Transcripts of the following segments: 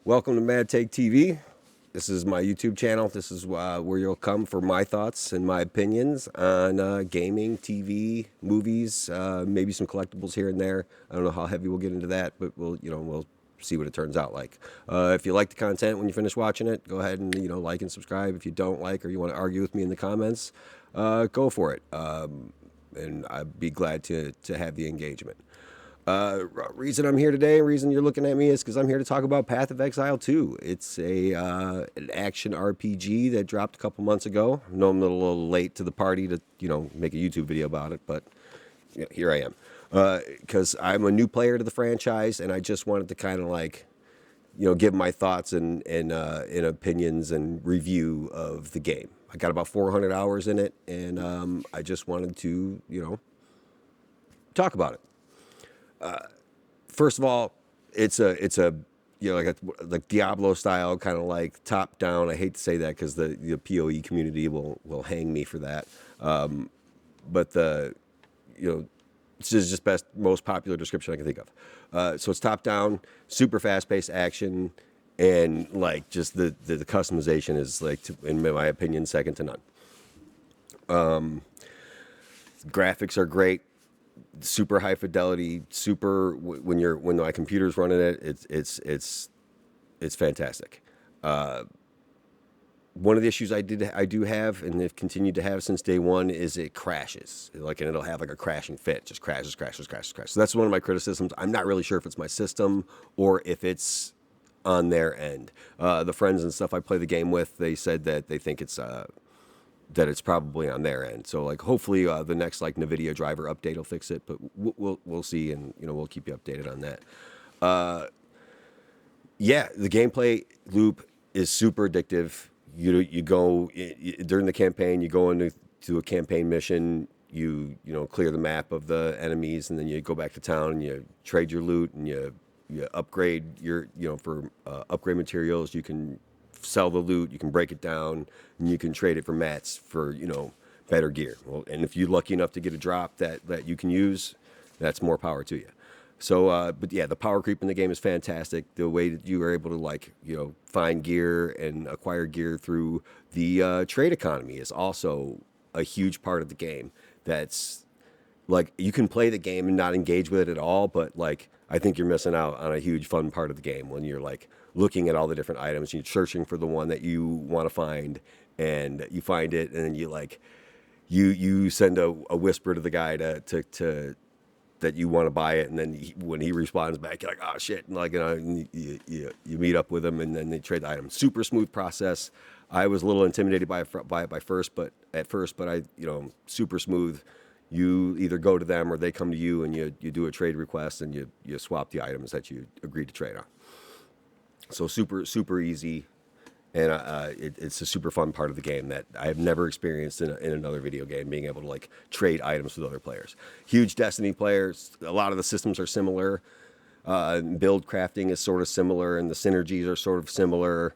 Welcome to Mad Take TV. This is my YouTube channel. This is where you'll come for my thoughts and my opinions on gaming, TV, movies, maybe some collectibles here and there. I don't know how heavy we'll get into that, but we'll see what it turns out like. If you like the content when you finish watching it, go ahead and like and subscribe. If you don't like or you want to argue with me in the comments, go for it. And I'd be glad to have the engagement. Reason I'm here today, reason you're looking at me is because I'm here to talk about Path of Exile 2. It's an action RPG that dropped a couple months ago. I know I'm a little late to the party to make a YouTube video about it, but here I am. Because I'm a new player to the franchise, and I just wanted to kind of give my thoughts and opinions and review of the game. I got about 400 hours in it, and I just wanted to talk about it. First of all, it's a like Diablo style, kind of like top down. I hate to say that because the PoE community will hang me for that. But this is just most popular description I can think of. So it's top down, super fast paced action, and just the customization is in my opinion, second to none. Graphics are great. Super high fidelity, when my computer's running it, it's fantastic. One of the issues I do have, and have continued to have since day one, is it crashes. And it'll have a crashing fit, just crashes. So that's one of my criticisms. I'm not really sure if it's my system or if it's on their end. The friends and stuff I play the game with, they said that they think it's probably on their end. So hopefully the next NVIDIA driver update will fix it, but we'll see, and we'll keep you updated on that. Yeah, the gameplay loop is super addictive. You go during the campaign, you go into a campaign mission, you clear the map of the enemies, and then you go back to town and you trade your loot and you upgrade your for upgrade materials. You can sell the loot, you can break it down, and you can trade it for mats for better gear. Well, and if you're lucky enough to get a drop that you can use, that's more power to you. So but yeah, the power creep in the game is fantastic. The way that you are able to find gear and acquire gear through the trade economy is also a huge part of the game. That's you can play the game and not engage with it at all, but I think you're missing out on a huge fun part of the game when you're looking at all the different items. You're searching for the one that you want to find, and you find it, and then you send a whisper to the guy to that you want to buy it, and then when he responds back, you're like, oh shit, and you meet up with him, and then they trade the item. Super smooth process. I was a little intimidated by it at first, but I super smooth. You either go to them or they come to you, and you do a trade request, and you swap the items that you agreed to trade on. So super easy, and it's a super fun part of the game that I have never experienced in another video game, being able to trade items with other players. Huge Destiny players. A lot of the systems are similar. Build crafting is sort of similar, and the synergies are sort of similar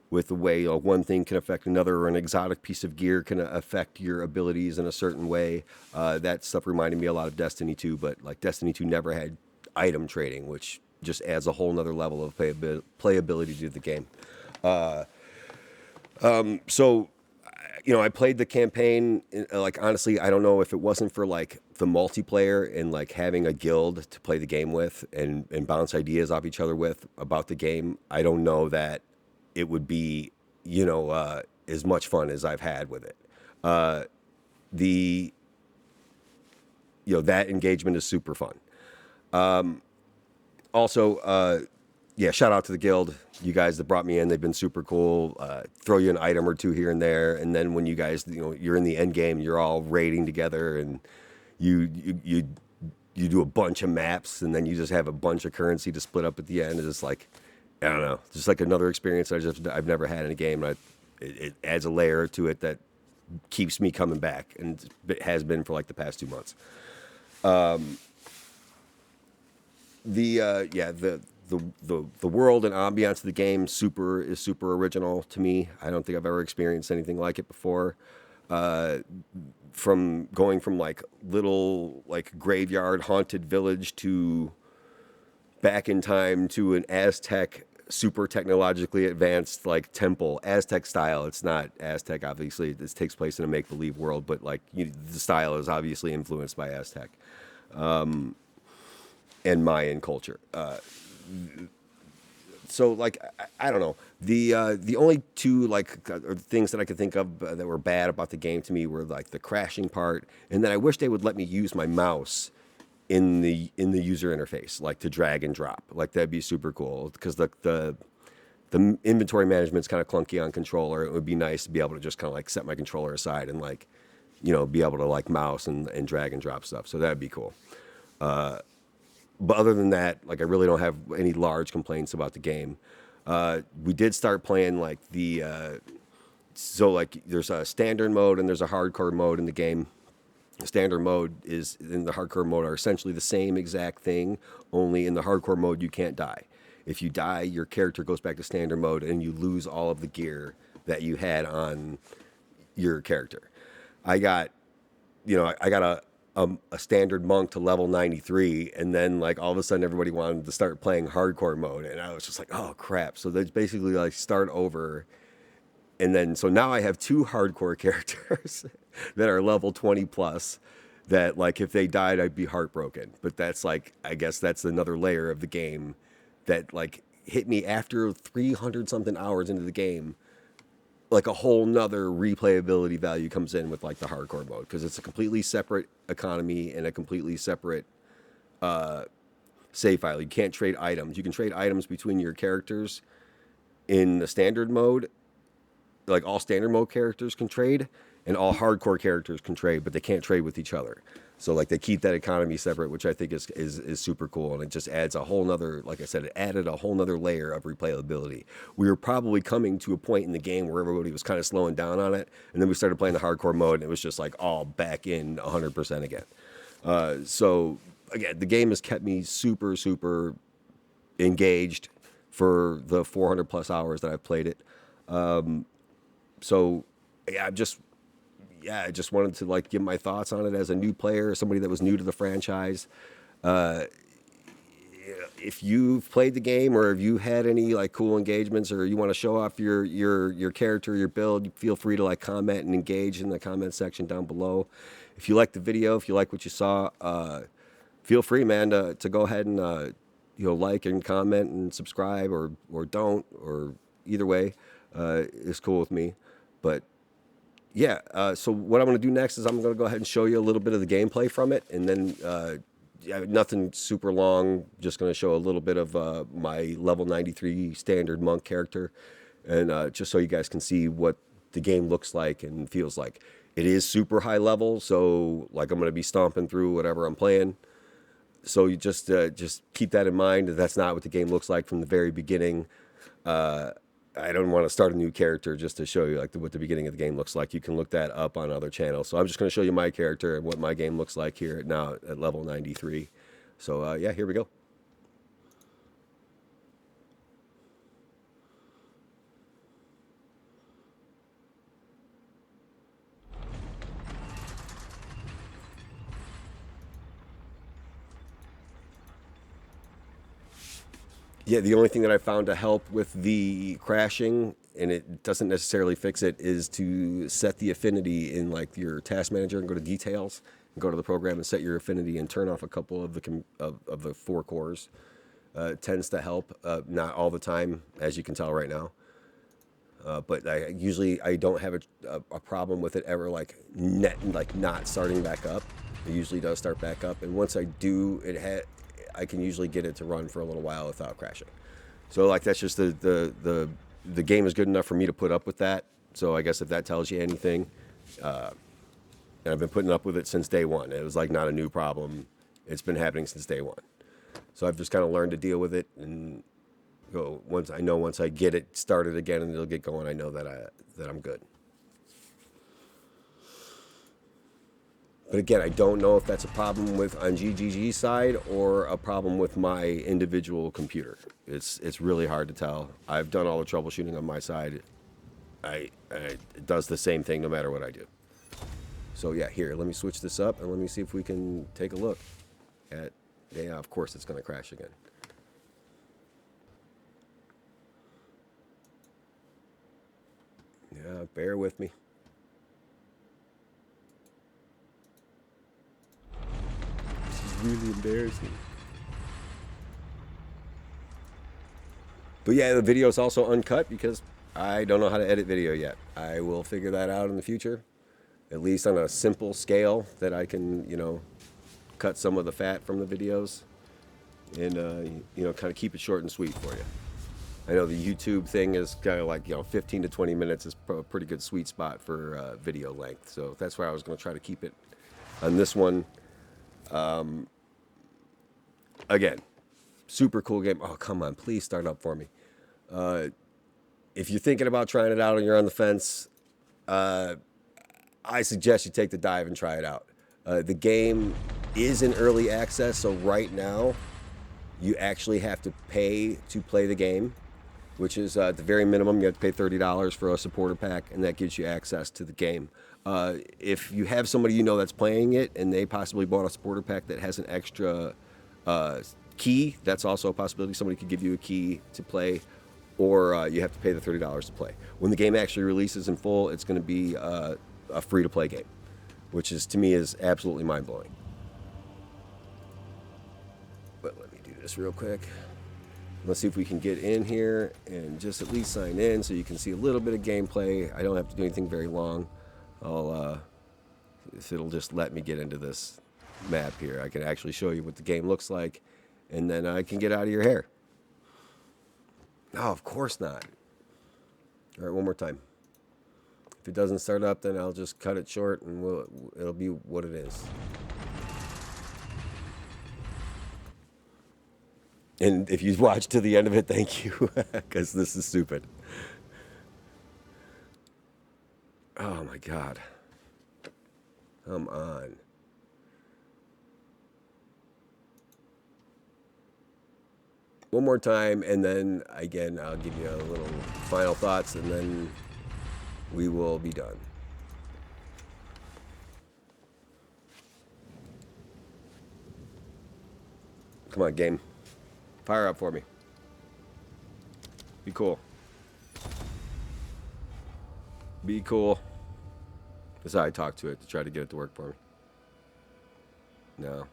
with the way one thing can affect another, or an exotic piece of gear can affect your abilities in a certain way. That stuff reminded me a lot of Destiny 2, but Destiny 2 never had item trading, which just adds a whole nother level of playability to the game. So I played the campaign. Honestly, I don't know if it wasn't for the multiplayer and having a guild to play the game with and bounce ideas off each other with about the game. I don't know that it would be as much fun as I've had with it. That engagement is super fun. Also, yeah, shout out to the guild. You guys that brought me in, they've been super cool. Throw you an item or two here and there, and then when you guys, you're in the end game, you're all raiding together, and you do a bunch of maps, and then you just have a bunch of currency to split up at the end. It's just I don't know, just another experience I've never had in a game. It adds a layer to it that keeps me coming back, and it has been for the past 2 months. The world and ambiance of the game is super original to me. I don't think I've ever experienced anything like it before. From going from little graveyard haunted village to back in time to an Aztec super technologically advanced like temple, Aztec style. It's not Aztec, obviously. This takes place in a make believe world, but like the style is obviously influenced by Aztec and Mayan culture. So like I don't know, the only two like or things that I could think of that were bad about the game to me were like the crashing part, and then I wish they would let me use my mouse in the user interface, like to drag and drop. Like that'd be super cool because the inventory management's kind of clunky on controller. It would be nice to be able to just kind of like set my controller aside and like, be able to like mouse and drag and drop stuff. So that'd be cool. But other than that, like I really don't have any large complaints about the game. We did start playing like so like there's a standard mode and there's a hardcore mode in the game. Standard mode is in the hardcore mode are essentially the same exact thing, only in the hardcore mode you can't die. If you die, your character goes back to standard mode and you lose all of the gear that you had on your character. I got, I got a standard monk to level 93, and then like all of a sudden everybody wanted to start playing hardcore mode, and I was just like, oh crap! So they basically like start over, and then so now I have two hardcore characters that are level 20 plus. That like if they died, I'd be heartbroken. But that's like I guess that's another layer of the game that like hit me after 300 something hours into the game. Like a whole nother replayability value comes in with like the hardcore mode because it's a completely separate economy and a completely separate save file. You can't trade items. You can trade items between your characters in the standard mode. Like all standard mode characters can trade and all hardcore characters can trade, but they can't trade with each other. So like they keep that economy separate, which I think is super cool, and it just adds a whole nother, like I said, it added a whole nother layer of replayability. We were probably coming to a point in the game where everybody was kind of slowing down on it, and then we started playing the hardcore mode, and it was just like all back in 100% again. So again, the game has kept me super super engaged for the 400 plus hours that I've played it. So yeah, I just wanted to like give my thoughts on it as a new player, somebody that was new to the franchise. If you've played the game or if you had any like cool engagements or you want to show off your character, your build, feel free to like comment and engage in the comment section down below. If you like the video, if you like what you saw, feel free, man, to go ahead and like and comment and subscribe or don't, or either way is cool with me. But yeah, so what I'm going to do next is I'm going to go ahead and show you a little bit of the gameplay from it, and then nothing super long, just going to show a little bit of my level 93 standard monk character, and just so you guys can see what the game looks like and feels like. It is super high level, so like I'm going to be stomping through whatever I'm playing. So you just keep that in mind. That's not what the game looks like from the very beginning. I don't want to start a new character just to show you like what the beginning of the game looks like. You can look that up on other channels. So I'm just going to show you my character and what my game looks like here now at level 93. So yeah, here we go. Yeah, the only thing that I found to help with the crashing, and it doesn't necessarily fix it, is to set the affinity in like your task manager and go to details and go to the program and set your affinity and turn off a couple of the four cores. It tends to help, not all the time, as you can tell right now. But I don't have a problem with it ever like not starting back up. It usually does start back up, and once I do, I can usually get it to run for a little while without crashing. So like that's just the game is good enough for me to put up with that. So I guess if that tells you anything, and I've been putting up with it since day one. It was like not a new problem. It's been happening since day one. So I've just kind of learned to deal with it and go once I get it started again and it'll get going. I know that I'm good. But again, I don't know if that's a problem on GGG's side or a problem with my individual computer. It's really hard to tell. I've done all the troubleshooting on my side. It does the same thing no matter what I do. So yeah, here, let me switch this up and let me see if we can take a look at, yeah, of course it's going to crash again. Bear with me. This is really embarrassing. But yeah, the video is also uncut because I don't know how to edit video yet. I will figure that out in the future, at least on a simple scale that I can, cut some of the fat from the videos and, kind of keep it short and sweet for you. I know the YouTube thing is kind of like, 15 to 20 minutes is a pretty good sweet spot for video length. So that's where I was going to try to keep it on this one. Again, super cool game. Oh, come on, please start up for me. If you're thinking about trying it out and you're on the fence, I suggest you take the dive and try it out. The game is in early access, so right now you actually have to pay to play the game, which is at the very minimum you have to pay $30 for a supporter pack, and that gives you access to the game. If you have somebody that's playing it and they possibly bought a supporter pack that has an extra key, that's also a possibility. Somebody could give you a key to play, or you have to pay the $30 to play. When the game actually releases in full, it's going to be a free-to-play game, which is, to me, is absolutely mind-blowing. But let me do this real quick. Let's see if we can get in here and just at least sign in so you can see a little bit of gameplay. I don't have to do anything very long. If it'll just let me get into this map here, I can actually show you what the game looks like, and then I can get out of your hair. No, of course not. All right, one more time. If it doesn't start up, then I'll just cut it short, and it'll be what it is. And if you watch to the end of it, thank you, because this is stupid. Oh my God. Come on. One more time, and then again, I'll give you a little final thoughts, and then we will be done. Come on, game. Fire up for me. Be cool. Be cool. That's how I talk to it, to try to get it to work for me. No.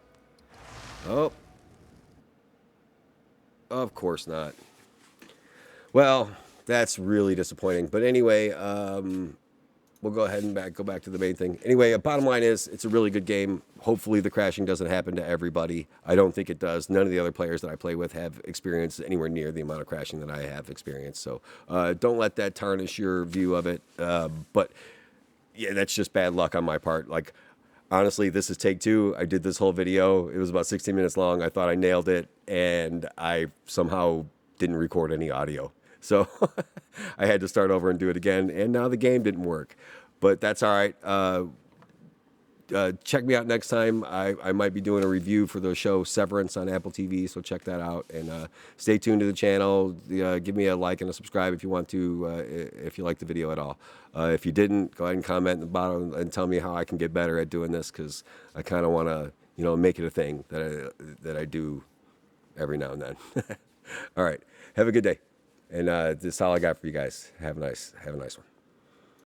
Oh. Of course not. Well, that's really disappointing. But anyway, we'll go ahead and go back to the main thing. Anyway, bottom line is, it's a really good game. Hopefully the crashing doesn't happen to everybody. I don't think it does. None of the other players that I play with have experienced anywhere near the amount of crashing that I have experienced. So don't let that tarnish your view of it. But yeah, that's just bad luck on my part. Like, honestly, this is take two. I did this whole video. It was about 16 minutes long. I thought I nailed it, and I somehow didn't record any audio. So I had to start over and do it again, and now the game didn't work. But that's all right. Check me out next time. I might be doing a review for the show Severance on Apple TV, so check that out. And stay tuned to the channel. Give me a like and a subscribe if you want to, if you like the video at all. If you didn't, go ahead and comment in the bottom and tell me how I can get better at doing this, because I kind of want to, make it a thing that I do every now and then. All right. Have a good day. And this is all I got for you guys. Have a nice one.